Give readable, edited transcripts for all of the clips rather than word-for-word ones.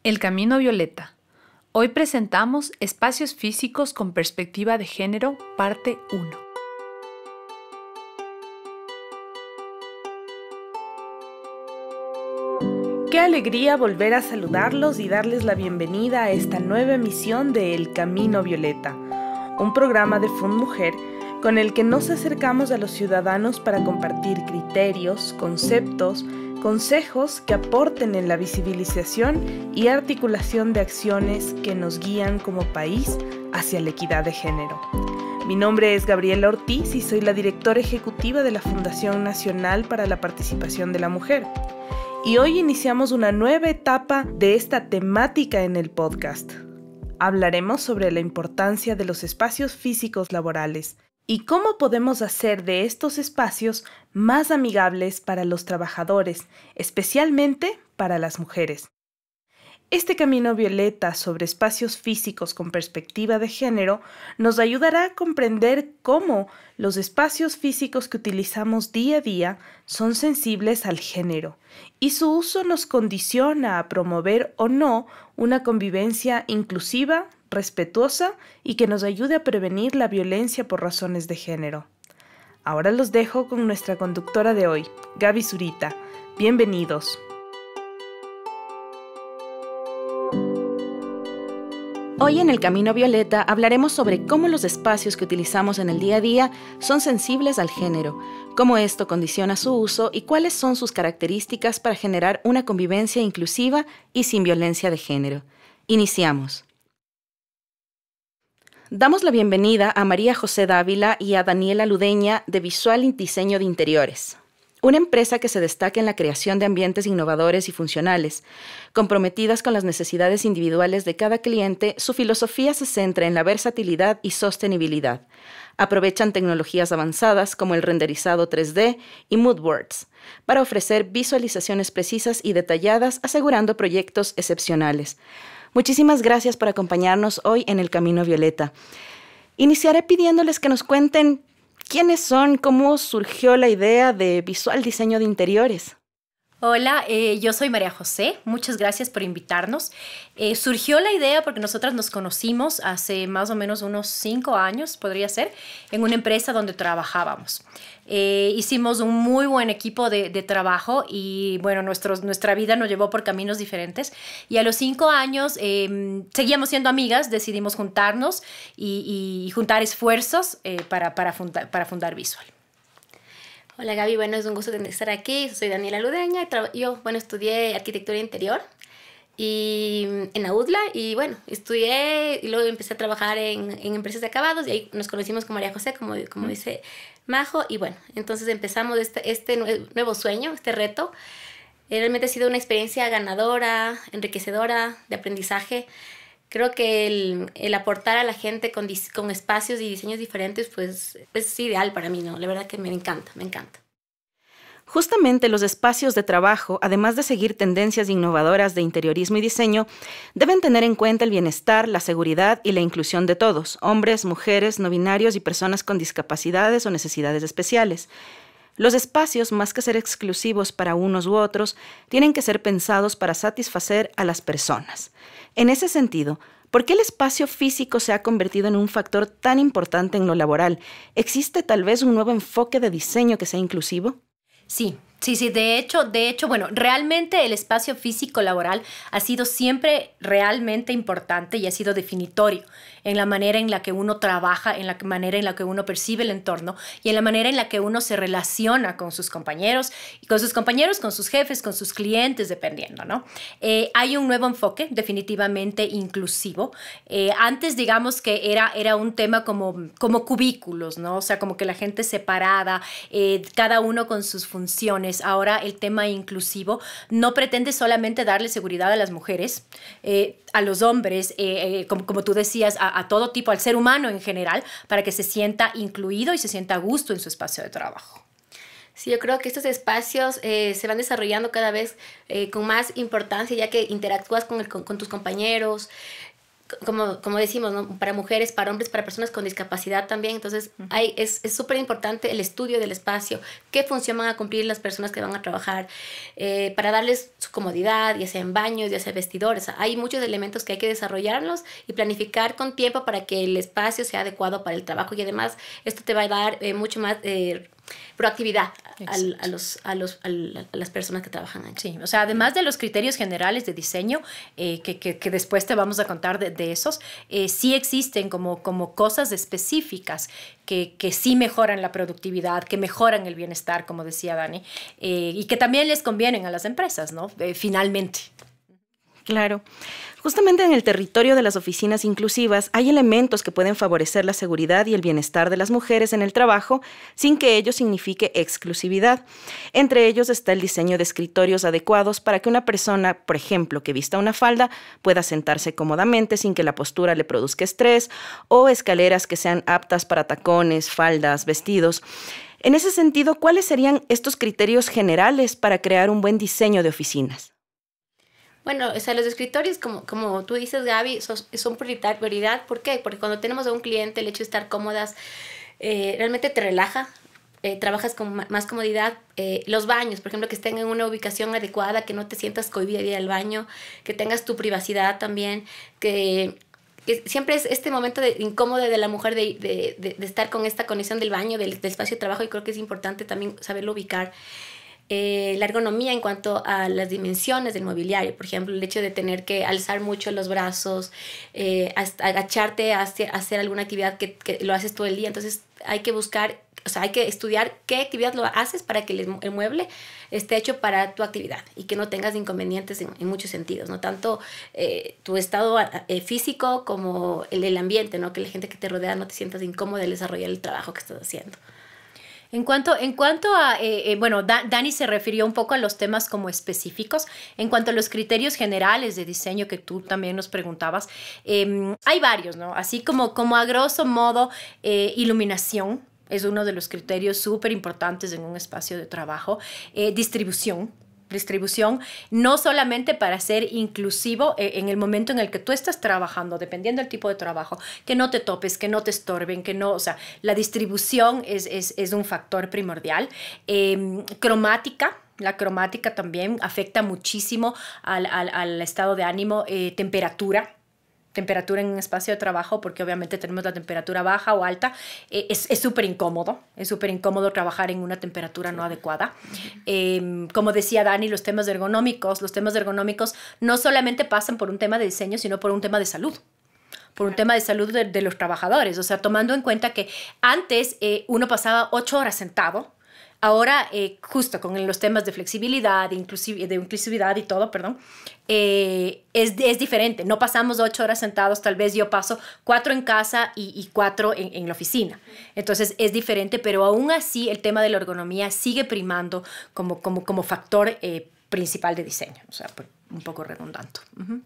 El Camino Violeta. Hoy presentamos Espacios físicos con perspectiva de género, parte 1. Qué alegría volver a saludarlos y darles la bienvenida a esta nueva emisión de El Camino Violeta, un programa de Fund Mujer con el que nos acercamos a los ciudadanos para compartir criterios, conceptos, consejos que aporten en la visibilización y articulación de acciones que nos guían como país hacia la equidad de género. Mi nombre es Gabriela Ortiz y soy la directora ejecutiva de la Fundación Nacional para la Participación de la Mujer. Y hoy iniciamos una nueva etapa de esta temática en el podcast. Hablaremos sobre la importancia de los espacios físicos laborales y cómo podemos hacer de estos espacios más amigables para los trabajadores, especialmente para las mujeres. Este camino violeta sobre espacios físicos con perspectiva de género nos ayudará a comprender cómo los espacios físicos que utilizamos día a día son sensibles al género y su uso nos condiciona a promover o no una convivencia inclusiva, respetuosa y que nos ayude a prevenir la violencia por razones de género. Ahora los dejo con nuestra conductora de hoy, Gaby Zurita. Bienvenidos. Hoy en El Camino Violeta hablaremos sobre cómo los espacios que utilizamos en el día a día son sensibles al género, cómo esto condiciona su uso y cuáles son sus características para generar una convivencia inclusiva y sin violencia de género. Iniciamos. Damos la bienvenida a María José Dávila y a Daniela Ludeña de Visual Diseño de Interiores, una empresa que se destaca en la creación de ambientes innovadores y funcionales. Comprometidas con las necesidades individuales de cada cliente, su filosofía se centra en la versatilidad y sostenibilidad. Aprovechan tecnologías avanzadas como el renderizado 3D y Moodworks para ofrecer visualizaciones precisas y detalladas, asegurando proyectos excepcionales. Muchísimas gracias por acompañarnos hoy en El Camino Violeta. Iniciaré pidiéndoles que nos cuenten quiénes son, cómo surgió la idea de Visual Diseño de Interiores. Hola, yo soy María José. Muchas gracias por invitarnos. Surgió la idea porque nosotras nos conocimos hace más o menos unos 5 años, podría ser, en una empresa donde trabajábamos. Hicimos un muy buen equipo de trabajo y bueno, nuestra vida nos llevó por caminos diferentes. Y a los 5 años seguíamos siendo amigas, decidimos juntarnos y juntar esfuerzos para fundar Visual. Hola Gaby, bueno, es un gusto estar aquí. Soy Daniela Ludeña. Yo estudié arquitectura interior y en la UDLA y bueno, estudié y luego empecé a trabajar en empresas de acabados y ahí nos conocimos con María José, como dice Majo, y bueno, entonces empezamos este nuevo sueño, este reto. Realmente ha sido una experiencia ganadora, enriquecedora, de aprendizaje. Creo que el aportar a la gente con espacios y diseños diferentes, pues es ideal para mí, ¿no? La verdad que me encanta. Justamente los espacios de trabajo, además de seguir tendencias innovadoras de interiorismo y diseño, deben tener en cuenta el bienestar, la seguridad y la inclusión de todos, hombres, mujeres, no binarios y personas con discapacidades o necesidades especiales. Los espacios, más que ser exclusivos para unos u otros, tienen que ser pensados para satisfacer a las personas. En ese sentido, ¿por qué el espacio físico se ha convertido en un factor tan importante en lo laboral? ¿Existe tal vez un nuevo enfoque de diseño que sea inclusivo? Sí. De hecho, bueno, realmente el espacio físico laboral ha sido siempre realmente importante y ha sido definitorio en la manera en la que uno trabaja, en la manera en la que uno percibe el entorno y en la manera en la que uno se relaciona con sus compañeros, con sus jefes, con sus clientes, dependiendo, ¿no? Hay un nuevo enfoque definitivamente inclusivo. Antes, digamos que era un tema como cubículos, ¿no? O sea, como que la gente separada, cada uno con sus funciones. Ahora el tema inclusivo no pretende solamente darle seguridad a las mujeres, a los hombres, como tú decías, a todo tipo, al ser humano en general, para que se sienta incluido y se sienta a gusto en su espacio de trabajo. Sí, yo creo que estos espacios se van desarrollando cada vez con más importancia, ya que interactúas con tus compañeros. como decimos, ¿no? Para mujeres, para hombres, para personas con discapacidad también. Entonces, es súper importante el estudio del espacio, qué función van a cumplir las personas que van a trabajar, para darles su comodidad, ya sea en baños, ya sea vestidores. Hay muchos elementos que hay que desarrollarlos y planificar con tiempo para que el espacio sea adecuado para el trabajo, y además esto te va a dar mucho más proactividad a las personas que trabajan ahí. Sí, o sea, además de los criterios generales de diseño, que después te vamos a contar de esos, sí existen como cosas específicas que sí mejoran la productividad, que mejoran el bienestar, como decía Dani, y que también les convienen a las empresas, ¿no? Finalmente. Claro. Justamente en el territorio de las oficinas inclusivas hay elementos que pueden favorecer la seguridad y el bienestar de las mujeres en el trabajo sin que ello signifique exclusividad. Entre ellos está el diseño de escritorios adecuados para que una persona, por ejemplo, que vista una falda, pueda sentarse cómodamente sin que la postura le produzca estrés, o escaleras que sean aptas para tacones, faldas, vestidos. En ese sentido, ¿cuáles serían estos criterios generales para crear un buen diseño de oficinas? Bueno, o sea, los escritorios, como tú dices, Gaby, son prioridad. ¿Por qué? Porque cuando tenemos a un cliente, el hecho de estar cómodas realmente te relaja, trabajas con más comodidad. Los baños, por ejemplo, que estén en una ubicación adecuada, que no te sientas cohibida de ir al baño, que tengas tu privacidad también, que siempre es este momento incómodo de la mujer de estar con esta conexión del baño, del espacio de trabajo, y creo que es importante también saberlo ubicar. La ergonomía en cuanto a las dimensiones del mobiliario, por ejemplo, el hecho de tener que alzar mucho los brazos, agacharte a hacer alguna actividad que lo haces todo el día. Entonces hay que buscar, o sea, hay que estudiar qué actividad lo haces para que el mueble esté hecho para tu actividad y que no tengas inconvenientes en muchos sentidos, ¿no? Tanto tu estado físico como el ambiente, ¿no? Que la gente que te rodea no te sientas incómoda al desarrollar el trabajo que estás haciendo. En cuanto a, bueno, Dani se refirió un poco a los temas como específicos. En cuanto a los criterios generales de diseño que tú también nos preguntabas, hay varios, ¿no? Así como a grosso modo, iluminación es uno de los criterios súper importantes en un espacio de trabajo. Distribución, no solamente para ser inclusivo en el momento en el que tú estás trabajando, dependiendo del tipo de trabajo, que no te topes, que no te estorben, que no, o sea, la distribución es un factor primordial. Cromática. La cromática también afecta muchísimo al estado de ánimo. Temperatura en un espacio de trabajo, porque obviamente tenemos la temperatura baja o alta, es súper incómodo. Es súper incómodo trabajar en una temperatura no adecuada. Como decía Dani, los temas ergonómicos no solamente pasan por un tema de diseño, sino por un tema de salud. Por un tema de salud de los trabajadores. O sea, tomando en cuenta que antes uno pasaba 8 horas sentado. Ahora, justo con los temas de flexibilidad, de inclusividad y todo, es diferente. No pasamos 8 horas sentados, tal vez yo paso 4 en casa y 4 en la oficina. Entonces, es diferente, pero aún así el tema de la ergonomía sigue primando como factor principal de diseño. O sea, un poco redundante. Uh-huh.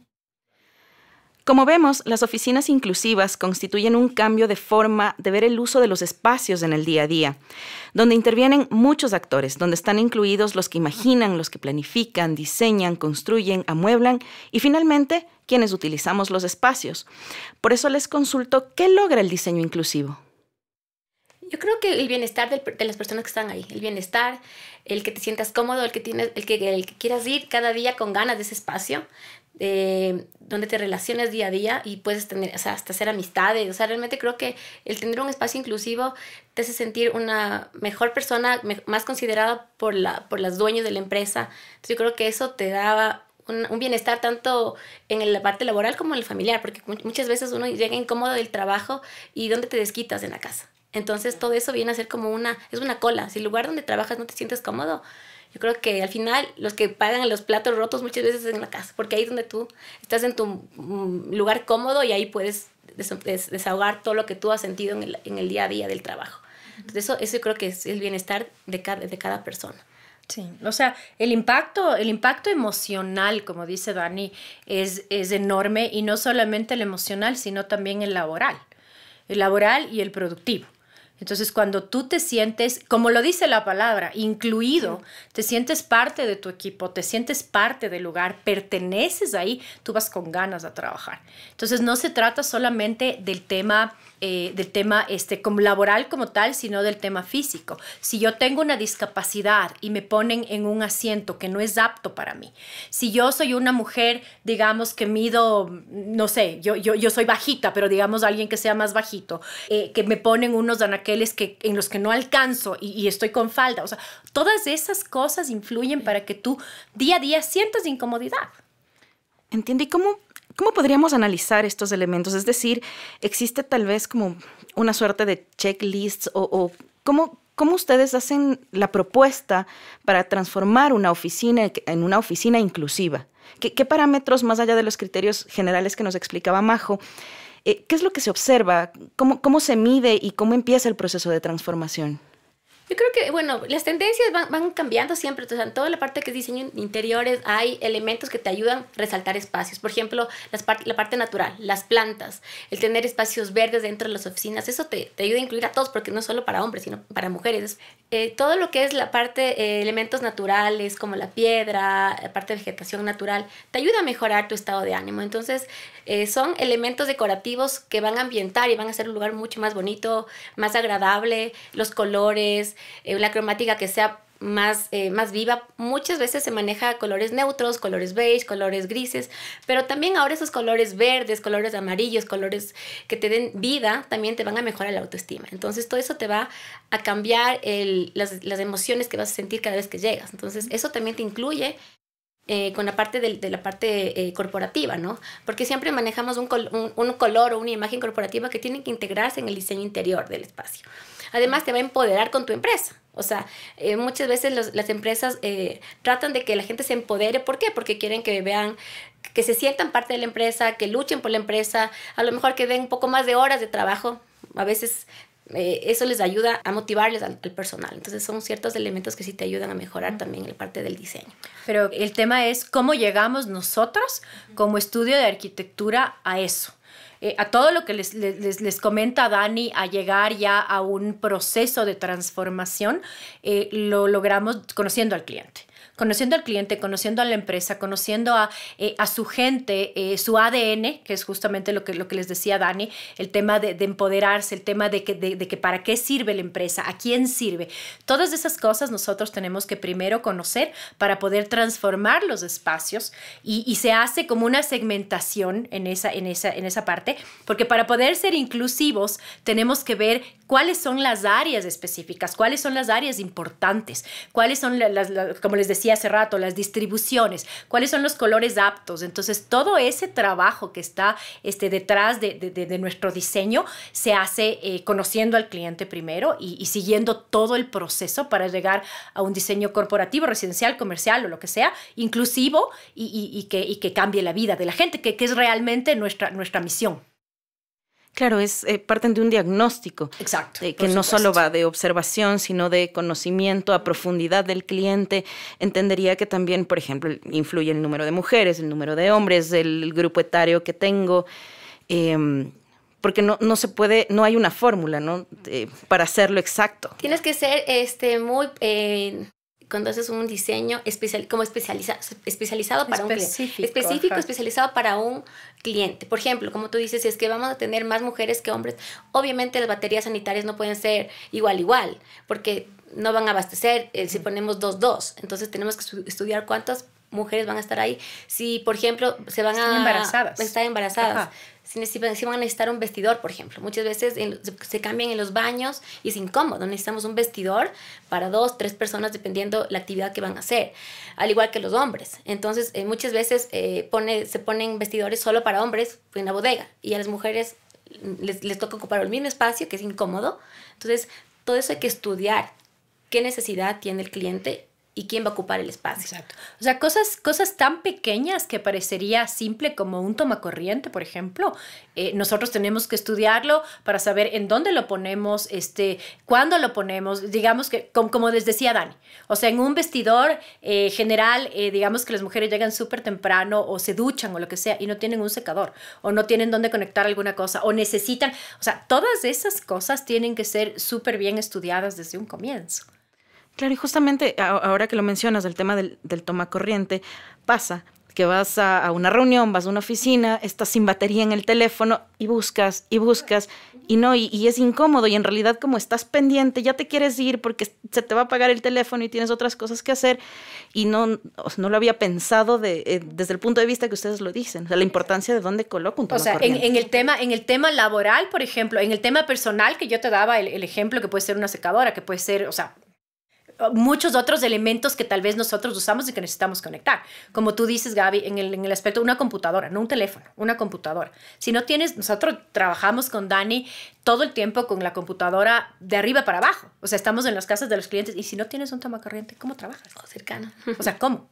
Como vemos, las oficinas inclusivas constituyen un cambio de forma de ver el uso de los espacios en el día a día, donde intervienen muchos actores, donde están incluidos los que imaginan, los que planifican, diseñan, construyen, amueblan y finalmente quienes utilizamos los espacios. Por eso les consulto, ¿qué logra el diseño inclusivo? Yo creo que el bienestar de las personas que están ahí, el bienestar, el que te sientas cómodo, el que quieras ir cada día con ganas de ese espacio, donde te relacionas día a día y puedes tener, o sea, hasta hacer amistades. O sea, realmente creo que el tener un espacio inclusivo te hace sentir una mejor persona, más considerada por las dueñas de la empresa. Entonces yo creo que eso te da un bienestar tanto en la parte laboral como en el familiar, porque muchas veces uno llega incómodo del trabajo y ¿dónde te desquitas? En la casa. Entonces todo eso viene a ser como una cola. Si el lugar donde trabajas no te sientes cómodo, yo creo que al final los que pagan los platos rotos muchas veces es en la casa, porque ahí es donde tú estás en tu lugar cómodo y ahí puedes desahogar todo lo que tú has sentido en el día a día del trabajo. Entonces eso yo creo que es el bienestar de cada persona. Sí, o sea, el impacto emocional, como dice Dani, es enorme, y no solamente el emocional, sino también el laboral y el productivo. Entonces, cuando tú te sientes, como lo dice la palabra, incluido, te sientes parte de tu equipo, te sientes parte del lugar, perteneces ahí, tú vas con ganas a trabajar. Entonces, no se trata solamente del tema como laboral como tal, sino del tema físico. Si yo tengo una discapacidad y me ponen en un asiento que no es apto para mí, si yo soy una mujer, digamos que mido, no sé, yo soy bajita, pero digamos alguien que sea más bajito, que me ponen unos anaqueles en los que no alcanzo y estoy con falda, o sea, todas esas cosas influyen para que tú día a día sientas incomodidad. Entiendo. ¿Y cómo podríamos analizar estos elementos? Es decir, ¿existe tal vez como una suerte de checklist o cómo ustedes hacen la propuesta para transformar una oficina en una oficina inclusiva? ¿Qué parámetros, más allá de los criterios generales que nos explicaba Majo, qué es lo que se observa? ¿Cómo se mide y cómo empieza el proceso de transformación? Yo creo que, bueno, las tendencias van cambiando siempre. Entonces, en toda la parte que es diseño interiores hay elementos que te ayudan a resaltar espacios. Por ejemplo, la parte natural, las plantas, el tener espacios verdes dentro de las oficinas. Eso te ayuda a incluir a todos, porque no solo para hombres, sino para mujeres. Todo lo que es la parte, elementos naturales, como la piedra, la parte de vegetación natural, te ayuda a mejorar tu estado de ánimo. Entonces, son elementos decorativos que van a ambientar y van a hacer un lugar mucho más bonito, más agradable, los colores, la cromática que sea más viva. Muchas veces se maneja colores neutros, colores beige, colores grises, pero también ahora esos colores verdes, colores amarillos, colores que te den vida, también te van a mejorar la autoestima. Entonces todo eso te va a cambiar las emociones que vas a sentir cada vez que llegas. Entonces eso también te incluye con la parte de la parte corporativa, ¿no? Porque siempre manejamos un color o una imagen corporativa que tiene que integrarse en el diseño interior del espacio. Además, te va a empoderar con tu empresa. O sea, muchas veces las empresas tratan de que la gente se empodere. ¿Por qué? Porque quieren que vean, que se sientan parte de la empresa, que luchen por la empresa, a lo mejor que den un poco más de horas de trabajo. A veces eso les ayuda a motivarles al personal. Entonces son ciertos elementos que sí te ayudan a mejorar también en la parte del diseño. Pero el tema es cómo llegamos nosotros como estudio de arquitectura a eso. A todo lo que les comenta Dani, a llegar ya a un proceso de transformación, lo logramos conociendo al cliente. Conociendo al cliente, conociendo a la empresa, conociendo a su gente, su ADN, que es justamente lo que les decía Dani, el tema de empoderarse, el tema de que para qué sirve la empresa, a quién sirve. Todas esas cosas nosotros tenemos que primero conocer para poder transformar los espacios y se hace como una segmentación en esa parte, porque para poder ser inclusivos tenemos que ver cuáles son las áreas específicas, cuáles son las áreas importantes, cuáles son como les decía hace rato, las distribuciones, cuáles son los colores aptos. Entonces, todo ese trabajo que está detrás de nuestro diseño se hace conociendo al cliente primero y siguiendo todo el proceso para llegar a un diseño corporativo, residencial, comercial o lo que sea, inclusivo y que cambie la vida de la gente, que es realmente nuestra misión. Claro, parten de un diagnóstico. Exacto. Que no solo va de observación, sino de conocimiento a profundidad del cliente. Entendería que también, por ejemplo, influye el número de mujeres, el número de hombres, el grupo etario que tengo, porque no se puede, no hay una fórmula, ¿no? Para hacerlo exacto. Tienes que ser muy... cuando haces un diseño especializado para un cliente. Específico, especializado para un cliente. Por ejemplo, como tú dices, si es que vamos a tener más mujeres que hombres, obviamente las baterías sanitarias no pueden ser igual, porque no van a abastecer si ponemos 2. Entonces tenemos que estudiar cuántas mujeres van a estar ahí. Si, por ejemplo, están embarazadas. Ajá. Si van a necesitar un vestidor, por ejemplo. Muchas veces se cambian en los baños y es incómodo. Necesitamos un vestidor para 2, 3 personas dependiendo la actividad que van a hacer. Al igual que los hombres. Entonces, muchas veces se ponen vestidores solo para hombres en la bodega y a las mujeres les toca ocupar el mismo espacio, que es incómodo. Entonces, todo eso hay que estudiar. ¿Qué necesidad tiene el cliente? y quién va a ocupar el espacio. Exacto. O sea, cosas tan pequeñas que parecería simple como un tomacorriente, por ejemplo. Nosotros tenemos que estudiarlo para saber en dónde lo ponemos, cuándo lo ponemos, digamos que, como les decía Dani, o sea, en un vestidor general, digamos que las mujeres llegan súper temprano o se duchan o lo que sea y no tienen un secador o no tienen dónde conectar alguna cosa o necesitan, o sea, todas esas cosas tienen que ser súper bien estudiadas desde un comienzo. Claro, y justamente ahora que lo mencionas, el tema del tomacorriente, pasa que vas a una reunión, vas a una oficina, estás sin batería en el teléfono y buscas, y es incómodo, y en realidad como estás pendiente, ya te quieres ir porque se te va a apagar el teléfono y tienes otras cosas que hacer, y no lo había pensado desde el punto de vista que ustedes lo dicen, o sea, la importancia de dónde coloco un tomacorriente. O sea, en el tema laboral, por ejemplo, en el tema personal, que yo te daba el ejemplo que puede ser una secadora, que puede ser, o sea, muchos otros elementos que tal vez nosotros usamos y que necesitamos conectar. Como tú dices, Gaby, en el aspecto de una computadora, no un teléfono, una computadora. Si no tienes, nosotros trabajamos con Dani todo el tiempo con la computadora de arriba para abajo. O sea, estamos en las casas de los clientes y si no tienes un tomacorriente, ¿cómo trabajas? Cercano. O sea, ¿cómo?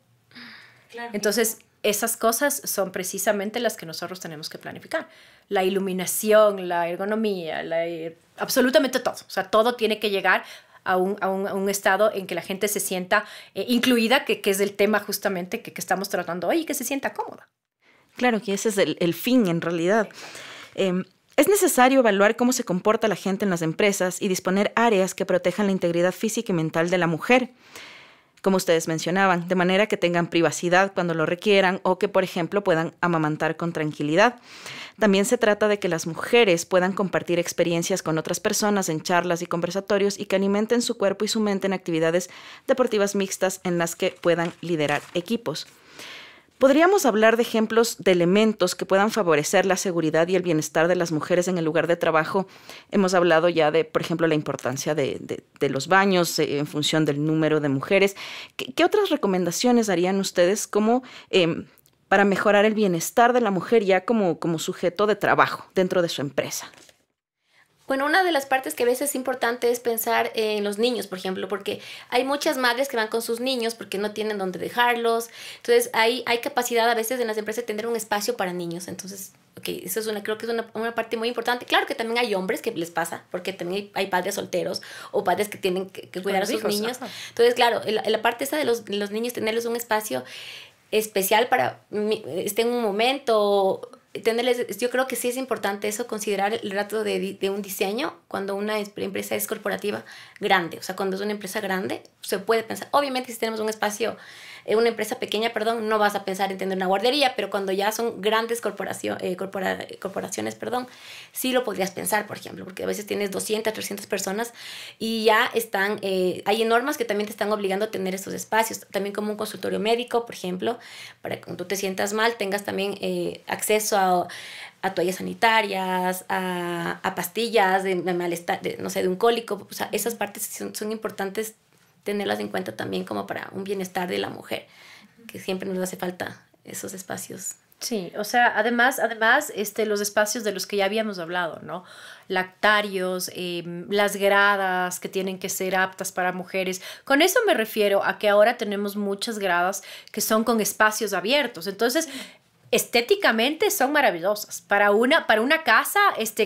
Claro. Entonces, esas cosas son precisamente las que nosotros tenemos que planificar. La iluminación, la ergonomía, absolutamente todo. O sea, todo tiene que llegar a un estado en que la gente se sienta incluida, que es el tema justamente que estamos tratando hoy, y que se sienta cómoda. Claro, que ese es el fin en realidad. Es necesario evaluar cómo se comporta la gente en las empresas y disponer áreas que protejan la integridad física y mental de la mujer, como ustedes mencionaban, de manera que tengan privacidad cuando lo requieran o que, por ejemplo, puedan amamantar con tranquilidad. También se trata de que las mujeres puedan compartir experiencias con otras personas en charlas y conversatorios y que alimenten su cuerpo y su mente en actividades deportivas mixtas en las que puedan liderar equipos. Podríamos hablar de ejemplos de elementos que puedan favorecer la seguridad y el bienestar de las mujeres en el lugar de trabajo. Hemos hablado ya de, por ejemplo, la importancia de los baños en función del número de mujeres. ¿Qué otras recomendaciones harían ustedes para mejorar el bienestar de la mujer ya como sujeto de trabajo dentro de su empresa? Bueno, una de las partes que a veces es importante es pensar en los niños, por ejemplo, porque hay muchas madres que van con sus niños porque no tienen dónde dejarlos. Entonces, hay capacidad a veces en las empresas de tener un espacio para niños. Entonces, eso es creo que es una parte muy importante. Claro que también hay hombres que les pasa, porque también hay padres solteros o padres que tienen que cuidar a sus niños. Ajá. Entonces, claro, la parte esa de los niños, tenerles un espacio especial para en un momento. Yo creo que sí es importante eso, considerar el rato de un diseño cuando una empresa es corporativa grande. O sea, cuando es una empresa grande, se puede pensar. Obviamente, si tenemos un espacio, una empresa pequeña, no vas a pensar en tener una guardería, pero cuando ya son grandes corporaciones, sí lo podrías pensar, por ejemplo, porque a veces tienes 200, 300 personas y ya hay normas que también te están obligando a tener estos espacios. También como un consultorio médico, por ejemplo, para que cuando tú te sientas mal tengas también acceso a toallas sanitarias, a pastillas de malestar, de un cólico. O sea, esas partes son importantes tenerlas en cuenta también como para un bienestar de la mujer, que siempre nos hace falta esos espacios. Sí, o sea, además los espacios de los que ya habíamos hablado, ¿no? Lactarios, las gradas que tienen que ser aptas para mujeres. Con eso me refiero a que ahora tenemos muchas gradas que son con espacios abiertos. Entonces, estéticamente son maravillosas. Para una casa,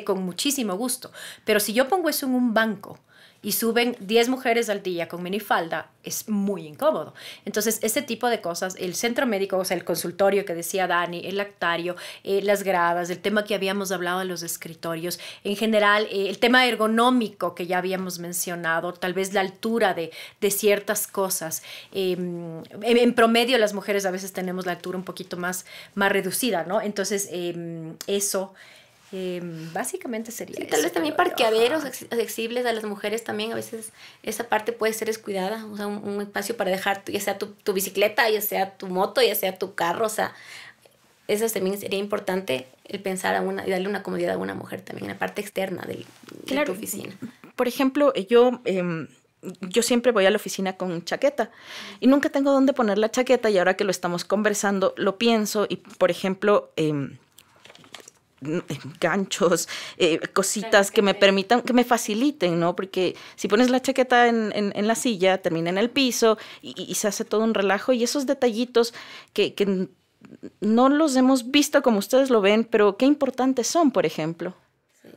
con muchísimo gusto. Pero si yo pongo eso en un banco y suben 10 mujeres al día con minifalda, es muy incómodo. Entonces, ese tipo de cosas, el centro médico, o sea, el consultorio que decía Dani, el lactario, las gradas, el tema que habíamos hablado de los escritorios, en general, el tema ergonómico que ya habíamos mencionado, tal vez la altura de ciertas cosas. En promedio, las mujeres a veces tenemos la altura un poquito más reducida, ¿no? Entonces, eso básicamente sería eso. Tal vez también parqueaderos accesibles a las mujeres también, a veces esa parte puede ser descuidada, o sea, un espacio para dejar ya sea tu bicicleta, ya sea tu moto, ya sea tu carro, o sea, eso también sería importante, el pensar y darle una comodidad a una mujer también en la parte externa de tu oficina. Por ejemplo, yo siempre voy a la oficina con chaqueta y nunca tengo dónde poner la chaqueta, y ahora que lo estamos conversando lo pienso y, por ejemplo, ganchos, cositas que me permitan, que me faciliten, ¿no? Porque si pones la chaqueta en la silla, termina en el piso y se hace todo un relajo. Y esos detallitos que no los hemos visto como ustedes lo ven, pero qué importantes son, por ejemplo.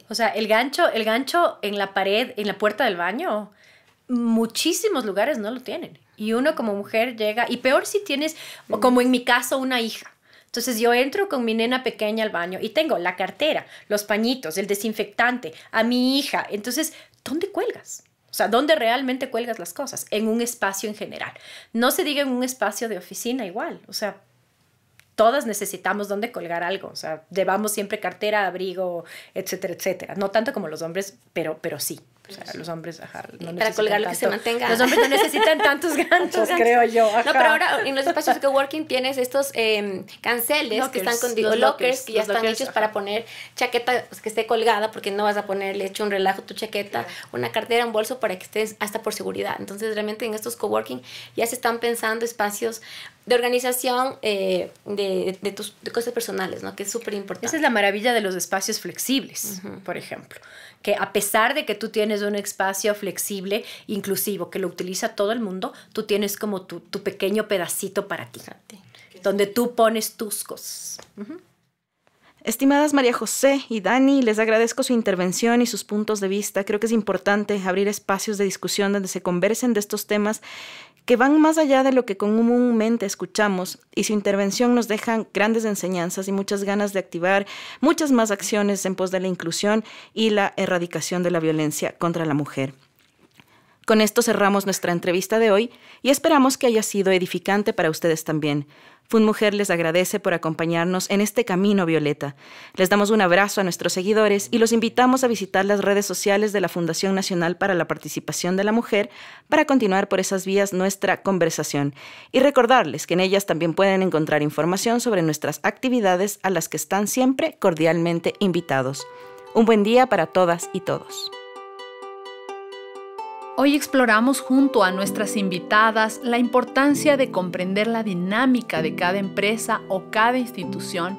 O sea, el gancho en la pared, en la puerta del baño, muchísimos lugares no lo tienen. Y uno como mujer llega, y peor si tienes, como en mi caso, una hija. Entonces yo entro con mi nena pequeña al baño y tengo la cartera, los pañitos, el desinfectante, a mi hija. Entonces, ¿dónde cuelgas? O sea, ¿dónde realmente cuelgas las cosas? En un espacio en general. No se diga en un espacio de oficina igual. O sea, todas necesitamos dónde colgar algo. O sea, llevamos siempre cartera, abrigo, etcétera, etcétera. No tanto como los hombres, pero sí. O sea, los hombres, no para colgar lo que se mantenga. Los hombres no necesitan tantos ganchos, creo yo. Ajá. No, pero ahora en los espacios de coworking tienes estos canceles lockers, que están con lockers que ya están hechos para poner chaqueta pues, que esté colgada, porque no vas a ponerle hecho un relajo tu chaqueta, una cartera, un bolso para que estés hasta por seguridad. Entonces, realmente en estos coworking ya se están pensando espacios de organización de cosas personales, ¿no? Que es súper importante. Esa es la maravilla de los espacios flexibles, por ejemplo. Que a pesar de que tú tienes un espacio flexible, inclusivo, que lo utiliza todo el mundo, tú tienes como tu pequeño pedacito para ti, donde tú pones tus cosas. Estimadas María José y Dani, les agradezco su intervención y sus puntos de vista. Creo que es importante abrir espacios de discusión donde se conversen de estos temas que van más allá de lo que comúnmente escuchamos, y su intervención nos deja grandes enseñanzas y muchas ganas de activar muchas más acciones en pos de la inclusión y la erradicación de la violencia contra la mujer. Con esto cerramos nuestra entrevista de hoy y esperamos que haya sido edificante para ustedes también. FUNMujer les agradece por acompañarnos en este camino violeta. Les damos un abrazo a nuestros seguidores y los invitamos a visitar las redes sociales de la Fundación Nacional para la Participación de la Mujer para continuar por esas vías nuestra conversación y recordarles que en ellas también pueden encontrar información sobre nuestras actividades a las que están siempre cordialmente invitados. Un buen día para todas y todos. Hoy exploramos junto a nuestras invitadas la importancia de comprender la dinámica de cada empresa o cada institución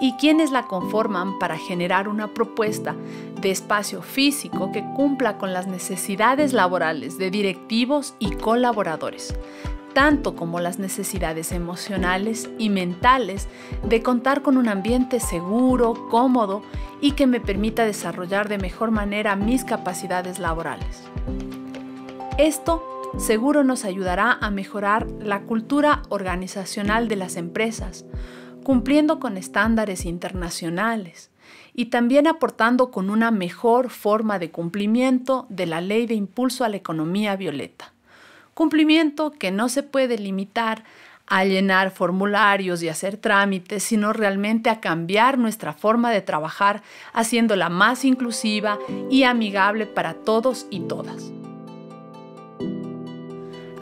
y quiénes la conforman para generar una propuesta de espacio físico que cumpla con las necesidades laborales de directivos y colaboradores, tanto como las necesidades emocionales y mentales de contar con un ambiente seguro, cómodo y que me permita desarrollar de mejor manera mis capacidades laborales. Esto seguro nos ayudará a mejorar la cultura organizacional de las empresas, cumpliendo con estándares internacionales y también aportando con una mejor forma de cumplimiento de la Ley de Impulso a la Economía Violeta. Cumplimiento que no se puede limitar a llenar formularios y hacer trámites, sino realmente a cambiar nuestra forma de trabajar, haciéndola más inclusiva y amigable para todos y todas.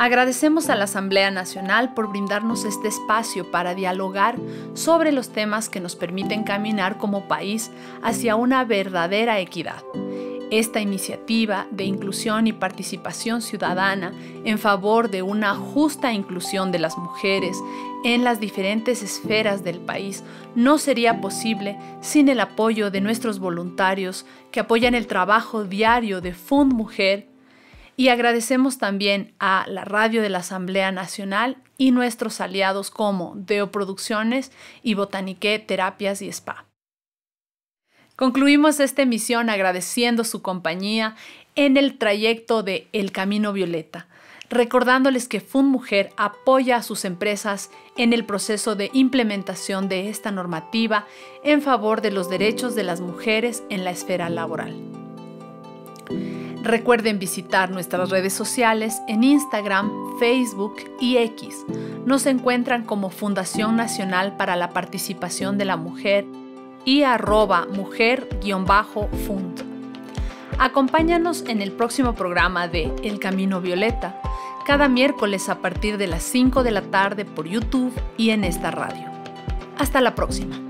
Agradecemos a la Asamblea Nacional por brindarnos este espacio para dialogar sobre los temas que nos permiten caminar como país hacia una verdadera equidad. Esta iniciativa de inclusión y participación ciudadana en favor de una justa inclusión de las mujeres en las diferentes esferas del país no sería posible sin el apoyo de nuestros voluntarios que apoyan el trabajo diario de FUNMujer. Y agradecemos también a la Radio de la Asamblea Nacional y nuestros aliados como Deo Producciones y Botaniqué Terapias y Spa. Concluimos esta emisión agradeciendo su compañía en el trayecto de El Camino Violeta, recordándoles que FUNMujer apoya a sus empresas en el proceso de implementación de esta normativa en favor de los derechos de las mujeres en la esfera laboral. Recuerden visitar nuestras redes sociales en Instagram, Facebook y X. Nos encuentran como Fundación Nacional para la Participación de la Mujer y @mujer_fund. Acompáñanos en el próximo programa de El Camino Violeta, cada miércoles a partir de las 5 de la tarde por YouTube y en esta radio. Hasta la próxima.